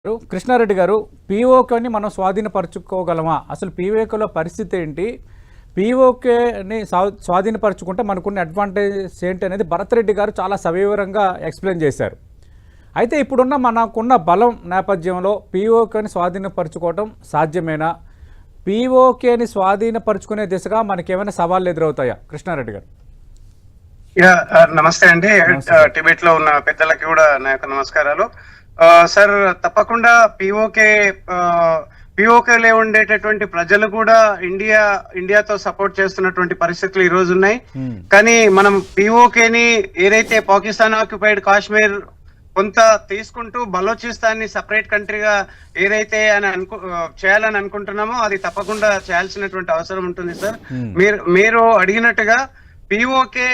కృష్ణారెడ్డి గారు, పీఓకేని మనం స్వాధీనపరచుకోగలమా? అసలు పీఓకేలో పరిస్థితి ఏంటి? పీఓకేని స్వాధీనపరచుకుంటే మనకున్న అడ్వాంటేజెస్ ఏంటి అనేది భరత్ రెడ్డి గారు చాలా సవివరంగా ఎక్స్ప్లెయిన్ చేశారు. అయితే ఇప్పుడున్న మనకున్న బలం నేపథ్యంలో పీఓకేని స్వాధీనపరచుకోవటం సాధ్యమేనా? పీఓకేని స్వాధీనపరచుకునే దిశగా మనకేమైనా సవాళ్ళు ఎదురవుతాయా? కృష్ణారెడ్డి గారు. నమస్తే అండి. టిబెట్ లో ఉన్న పెద్దలకి కూడా నా యొక్క నమస్కారాలు. సార్, తప్పకుండా పీఓకేలో ఉండేటటువంటి ప్రజలు కూడా ఇండియాతో సపోర్ట్ చేస్తున్నటువంటి పరిస్థితులు ఈ రోజు ఉన్నాయి. కానీ మనం పీఓకేని ఏదైతే పాకిస్తాన్ ఆక్యుపైడ్ కాశ్మీర్ కొంత తీసుకుంటూ బలోచిస్తాన్ని సపరేట్ కంట్రీగా ఏదైతే చేయాలని అనుకుంటున్నామో అది తప్పకుండా చేయాల్సినటువంటి అవసరం ఉంటుంది సార్. మీరు అడిగినట్టుగా పీఓకే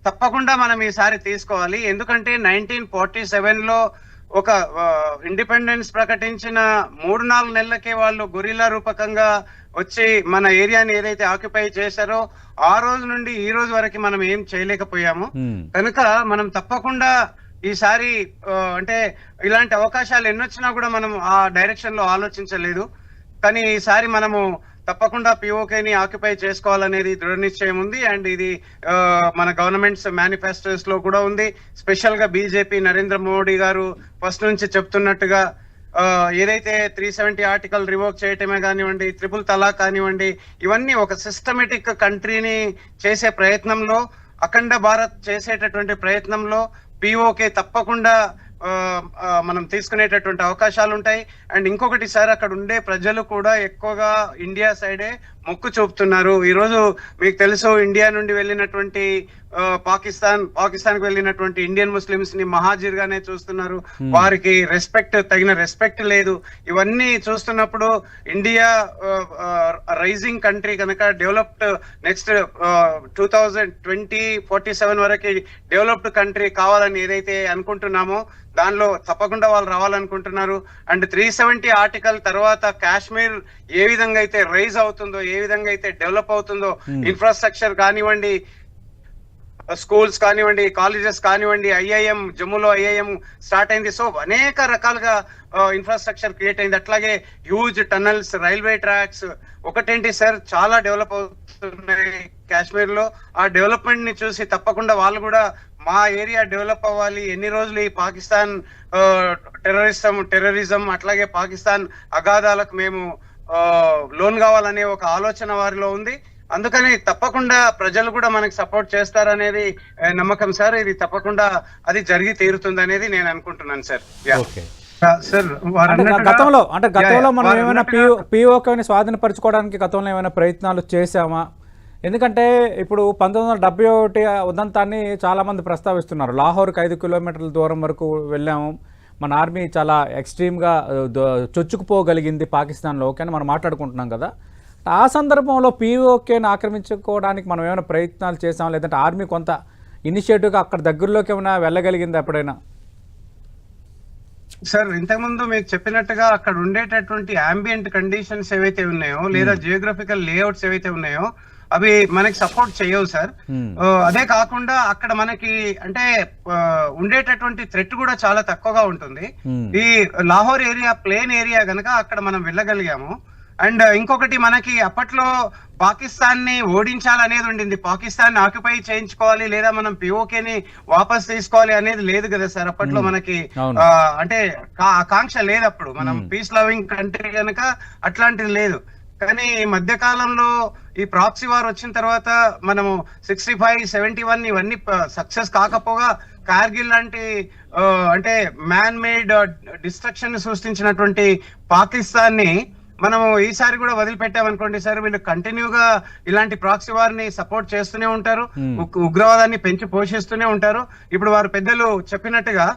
తప్పకుండా మనం ఈసారి తీసుకోవాలి. ఎందుకంటే 1947 లో ఒక ఇండిపెండెన్స్ ప్రకటించిన 3-4 నెలలకే వాళ్ళు గొరిల్లా రూపకంగా వచ్చి మన ఏరియాని ఏదైతే ఆక్యుపై చేశారో ఆ రోజు నుండి ఈ రోజు వరకు మనం ఏం చేయలేకపోయాము. కనుక మనం తప్పకుండా ఈసారి అంటే ఇలాంటి అవకాశాలు ఎన్నొచ్చినా కూడా మనం ఆ డైరెక్షన్ లో ఆలోచించలేదు. కానీ ఈసారి మనము తప్పకుండా పీఓకేని ఆక్యుపై చేసుకోవాలనేది దృఢ నిశ్చయం ఉంది. అండ్ ఇది మన గవర్నమెంట్స్ మేనిఫెస్టోస్ లో కూడా ఉంది. స్పెషల్ గా బీజేపీ నరేంద్ర మోడీ గారు ఫస్ట్ నుంచి చెప్తున్నట్టుగా ఏదైతే 370 ఆర్టికల్ రివోక్ చేయటమే కానివ్వండి, ట్రిపుల్ తలాక్ కానివ్వండి, ఇవన్నీ ఒక సిస్టమేటిక్ కంట్రీని చేసే ప్రయత్నంలో, అఖండ భారత్ చేసేటటువంటి ప్రయత్నంలో పీఓకే తప్పకుండా మనం తీసుకునేటటువంటి అవకాశాలు ఉంటాయి. అండ్ ఇంకొకటి సార్, అక్కడ ఉండే ప్రజలు కూడా ఎక్కువగా ఇండియా సైడే మొక్కు చూపుతున్నారు. ఈరోజు మీకు తెలుసు, ఇండియా నుండి వెళ్ళినటువంటి పాకిస్తాన్ కు వెళ్ళినటువంటి ఇండియన్ ముస్లిమ్స్ ని మహాజీర్ గానే చూస్తున్నారు. వారికి తగిన రెస్పెక్ట్ లేదు. ఇవన్నీ చూస్తున్నప్పుడు ఇండియా రైజింగ్ కంట్రీ కనుక డెవలప్డ్ నెక్స్ట్ 2047 వరకు డెవలప్డ్ కంట్రీ కావాలని ఏదైతే అనుకుంటున్నామో దానిలో తప్పకుండా వాళ్ళు రావాలనుకుంటున్నారు. అండ్ 370 ఆర్టికల్ తర్వాత కాశ్మీర్ ఏ విధంగా అయితే రైజ్ అవుతుందో, ఏ విధంగా అయితే డెవలప్ అవుతుందో, ఇన్ఫ్రాస్ట్రక్చర్ కానివ్వండి, స్కూల్స్ కానివ్వండి, కాలేజెస్ కానివ్వండి, ఐఐఎం జమ్మూలో ఐఐఎం స్టార్ట్ అయింది. సో అనేక రకాలుగా ఇన్ఫ్రాస్ట్రక్చర్ క్రియేట్ అయింది. అట్లాగే హ్యూజ్ టనల్స్, రైల్వే ట్రాక్స్, ఒకటేంటి సార్, చాలా డెవలప్ అవుతున్నాయి కాశ్మీర్ లో. ఆ డెవలప్మెంట్ ని చూసి తప్పకుండా వాళ్ళు కూడా మా ఏరియా డెవలప్ అవ్వాలి, ఎన్ని రోజులు ఈ పాకిస్తాన్ టెర్రరిజం అట్లాగే పాకిస్తాన్ అగాధాలకు మేము లోన్ కావాలనే ఒక ఆలోచన వారిలో ఉంది. అందుకని తప్పకుండా ప్రజలు కూడా మనకి సపోర్ట్ చేస్తారనేది నమ్మకం సార్. ఇది తప్పకుండా అది జరిగి తీరుతుంది అనేది నేను అనుకుంటున్నాను సార్. సార్, గతంలో మనం ఏమైనా పీఓకేని స్వాధీనపరచుకోవడానికి గతంలో ఏమైనా ప్రయత్నాలు చేశామా? ఎందుకంటే ఇప్పుడు 1971 ఉదంతాన్ని చాలామంది ప్రస్తావిస్తున్నారు. లాహోర్కి 5 కిలోమీటర్ల దూరం వరకు వెళ్ళాము, మన ఆర్మీ చాలా ఎక్స్ట్రీమ్గా చొచ్చుకుపోగలిగింది పాకిస్తాన్లో అని మనం మాట్లాడుకుంటున్నాం కదా. ఆ సందర్భంలో పీఓకేని ఆక్రమించుకోవడానికి మనం ఏమైనా ప్రయత్నాలు చేసాం, లేదంటే ఆర్మీ కొంత ఇనిషియేటివ్గా అక్కడ దగ్గరలోకి ఏమైనా వెళ్ళగలిగింది ఎప్పుడైనా? సార్, ఇంతకుముందు మీకు చెప్పినట్టుగా అక్కడ ఉండేటటువంటి అంబియంట్ కండిషన్స్ ఏవైతే ఉన్నాయో, లేదా జియోగ్రఫికల్ లేఅవుట్స్ ఏవైతే ఉన్నాయో అవి మనకి సపోర్ట్ చేయవు సార్. అదే కాకుండా అక్కడ మనకి అంటే ఉండేటటువంటి థ్రెట్ కూడా చాలా తక్కువగా ఉంటుంది. ఈ లాహోర్ ఏరియా ప్లేన్ ఏరియా గనక అక్కడ మనం వెళ్ళగలిగాము. అండ్ ఇంకొకటి, మనకి అప్పట్లో పాకిస్తాన్ ని ఓడించాలనేది ఉండింది. పాకిస్తాన్ ఆక్యుపై చేయించుకోవాలి లేదా మనం పీఓకేని వాపస్ తీసుకోవాలి అనేది లేదు కదా సార్. అప్పట్లో మనకి అంటే ఆకాంక్ష లేదు. అప్పుడు మనం పీస్ లవింగ్ కంట్రీ కనుక అట్లాంటిది లేదు. కానీ ఈ మధ్య కాలంలో ఈ ప్రాక్సీ వార్ వచ్చిన తర్వాత మనము 65, 71 ఇవన్నీ సక్సెస్ కాకపోగా కార్గిల్ లాంటి అంటే మ్యాన్ మేడ్ డిస్ట్రక్షన్ సృష్టించినటువంటి పాకిస్తాన్ ని మనము ఈసారి కూడా వదిలిపెట్టామనుకోండి సార్, వీళ్ళు కంటిన్యూగా ఇలాంటి ప్రాక్సీ వార్ ని సపోర్ట్ చేస్తూనే ఉంటారు, ఉగ్రవాదాన్ని పెంచి పోషిస్తూనే ఉంటారు. ఇప్పుడు వారు పెద్దలు చెప్పినట్టుగా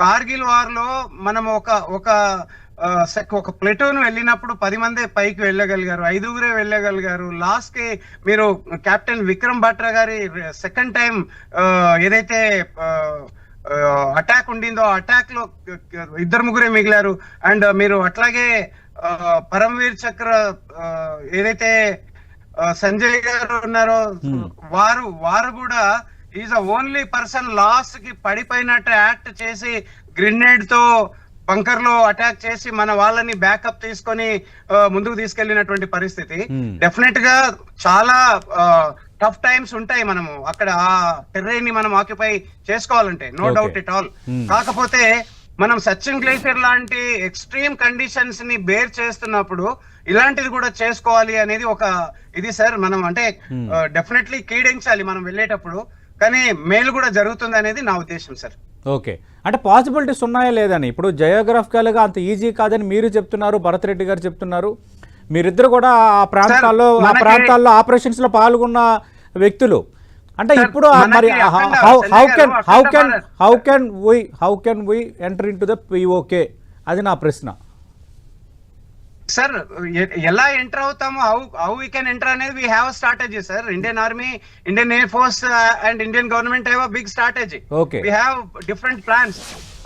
కార్గిల్ వార్ లో మనం ఒక ప్లేటూన్ వెళ్ళినప్పుడు 10 మందే పైకి వెళ్ళగలిగారు, 5గురే వెళ్ళగలిగారు. లాస్ట్ కి మీరు కెప్టెన్ విక్రమ్ బాట్రా గారి సెకండ్ టైం ఏదైతే అటాక్ ఉండిందో ఆ అటాక్ లో 2-3 మిగిలారు. అండ్ మీరు అట్లాగే పరమ్వీర్ చక్ర ఏదైతే సంజయ్ గారు ఉన్నారో వారు కూడా ఈజ్ ఓన్లీ పర్సన్ లాస్ట్ కి పడిపోయినట్టు యాక్ట్ చేసి గ్రెనేడ్ తో బంకర్ లో అటాక్ చేసి మన వాళ్ళని బ్యాకప్ తీసుకొని ముందుకు తీసుకెళ్లినటువంటి పరిస్థితి. డెఫినెట్ గా చాలా టఫ్ టైమ్స్ ఉంటాయి. మనము అక్కడ ఆ టెర్రైన్ ని మనం ఆక్యుపై చేసుకోవాలంటే నో డౌట్ ఇట్ ఆల్. కాకపోతే మనం సచిన్ గ్లేసియర్ లాంటి ఎక్స్ట్రీమ్ కండిషన్స్ ని బేర్ చేస్తున్నప్పుడు ఇలాంటిది కూడా చేసుకోవాలి అనేది ఒక ఇది సార్. మనం అంటే డెఫినెట్లీ కీడించాలి మనం వెళ్ళేటప్పుడు, కానీ మేలు కూడా జరుగుతుంది అనేది నా ఉద్దేశం సార్. ఓకే, అంటే పాసిబిలిటీస్ ఉన్నాయా లేదని ఇప్పుడు జియోగ్రఫికల్గా అంత ఈజీ కాదని మీరు చెప్తున్నారు, భరత్ రెడ్డి గారు చెప్తున్నారు. మీరిద్దరు కూడా ఆ ప్రాంతాల్లో ఆపరేషన్స్ లో పాల్గొన్న వ్యక్తులు. అంటే ఇప్పుడు మరి how can we enter in to the POK, అది నా ప్రశ్న సార్. ఎలా ఎంటర్ అవుతాము, హౌ వీ కెన్ ఎంటర్ అనేది we have strategy sir. Indian army, Indian air force and Indian government have a big strategy. We have different plans.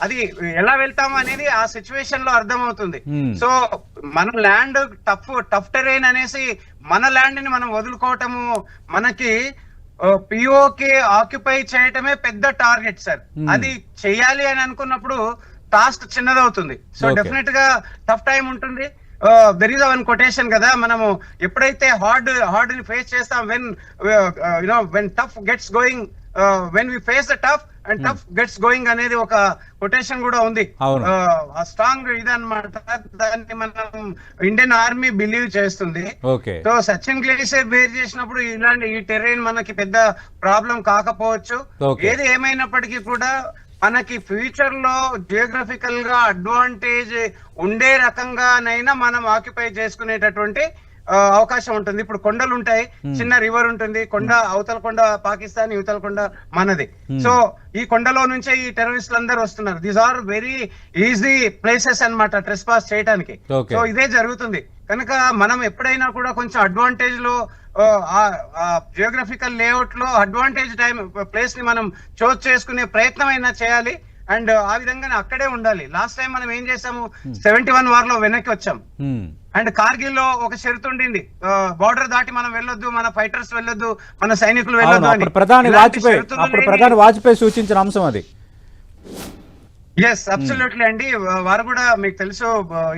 అది ఎలా వెళ్తాము అనేది ఆ సిచ్యువేషన్ లో అర్థమవుతుంది. సో మన ల్యాండ్ టఫ్ టెరైన్ అనేసి మన ల్యాండ్ ని మనం వదులుకోవటము, మనకి పిఓకే ఆక్యుపై చేయటమే పెద్ద టార్గెట్ సార్. అది చెయ్యాలి అని అనుకున్నప్పుడు టాస్క్ చిన్నదవుతుంది. సో డెఫినెట్ గా టఫ్ టైం ఉంటుంది. దెర్ ఈస్ వన్ కొటేషన్ కదా, మనము ఎప్పుడైతే హార్డ్ ని ఫేస్ చేస్తాం, when tough gets going, when we face the tough and tough gets going అనేది ఒక కొటేషన్ కూడా ఉంది. ఆ స్ట్రాంగ్ ఇదన్నమాట. దాన్ని మనం ఇండియన్ ఆర్మీ బిలీవ్ చేస్తుంది. సో సచిన్ గ్లేసియర్ బేర్ చేసినప్పుడు ఇలాంటి ఈ టెర్రైన్ మనకి పెద్ద ప్రాబ్లం కాకపోవచ్చు. ఏది ఏమైనప్పటికీ కూడా మనకి ఫ్యూచర్ లో జియోగ్రఫికల్ గా అడ్వాంటేజ్ ఉండే రకంగానైనా మనం ఆక్యుపై చేసుకునేటటువంటి అవకాశం ఉంటుంది. ఇప్పుడు కొండలు ఉంటాయి, చిన్న రివర్ ఉంటుంది, కొండ అవతల కొండ పాకిస్తాన్, ఇవతల కొండ మనది. సో ఈ కొండలో నుంచే ఈ టెర్రరిస్టులు అందరూ వస్తున్నారు. These are very easy places అన్నమాట ట్రెస్ పాస్ చేయడానికి. సో ఇదే జరుగుతుంది కనుక మనం ఎప్పుడైనా కూడా కొంచెం అడ్వాంటేజ్ లో జియోగ్రఫికల్ లేఅవుట్ లో అడ్వాంటేజ్ ప్లేస్ ని మనం చూస్ చేసుకునే ప్రయత్నం అయినా చేయాలి. అండ్ ఆ విధంగానే అక్కడే ఉండాలి. లాస్ట్ టైం మనం ఏం చేసాము, 71 వార్ లో వెనక్కి వచ్చాం. అండ్ కార్గిల్ లో ఒక షరతు ఉండింది, బార్డర్ దాటి మనం వెళ్ళొద్దు, మన ఫైటర్స్ వెళ్ళొద్దు, మన సైనికులు వెళ్ళొద్దు అని. ప్రధాని వాజ్పేయి సూచించిన అంశం అది. ఎస్ అబ్సల్యూట్లీ అండి. వారు కూడా మీకు తెలుసు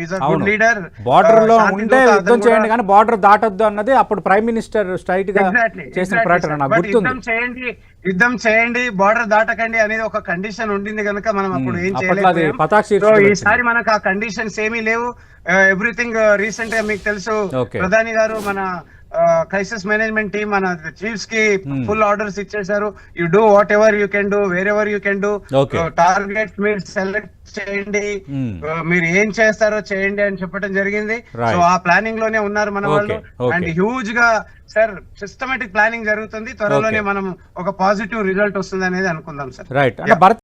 is a good leader. Border లో ఉంటే యుద్ధం చేయండి కానీ బార్డర్ దాటొద్దు అన్నది అప్పుడు ప్రైమ్ మినిస్టర్ స్ట్రైట్ గా చేసిన ప్రకటన నాకు గుర్తుంది. యుద్ధం చేయండి, బార్డర్ దాటకండి అనేది ఒక కండిషన్ ఉండింది కనుక మనం అప్పుడు ఏం చేయలేదు. ఈసారి మనకు ఆ కండిషన్స్ ఏమీ లేవు. ఎవ్రీథింగ్ రీసెంట్ గా మీకు తెలుసు ప్రధాని గారు మన క్రైసిస్ మేనేజ్మెంట్ టీమ్ మన చీఫ్స్ కి ఫుల్ ఆర్డర్స్ ఇచ్చేసారు. You do what ever you can do, wear ever you can do, target మీరు సెలెక్ట్ చేయండి, మీరు ఏం చేస్తారో చేయండి అని చెప్పడం జరిగింది. సో ఆ ప్లానింగ్ లోనే ఉన్నారు మన వాళ్ళు. అండ్ హ్యూజ్ గా సార్ సిస్టమేటిక్ ప్లానింగ్ జరుగుతుంది. త్వరలోనే మనం ఒక పాజిటివ్ రిజల్ట్ వస్తుంది అనేది అనుకుందాం సార్. రైట్.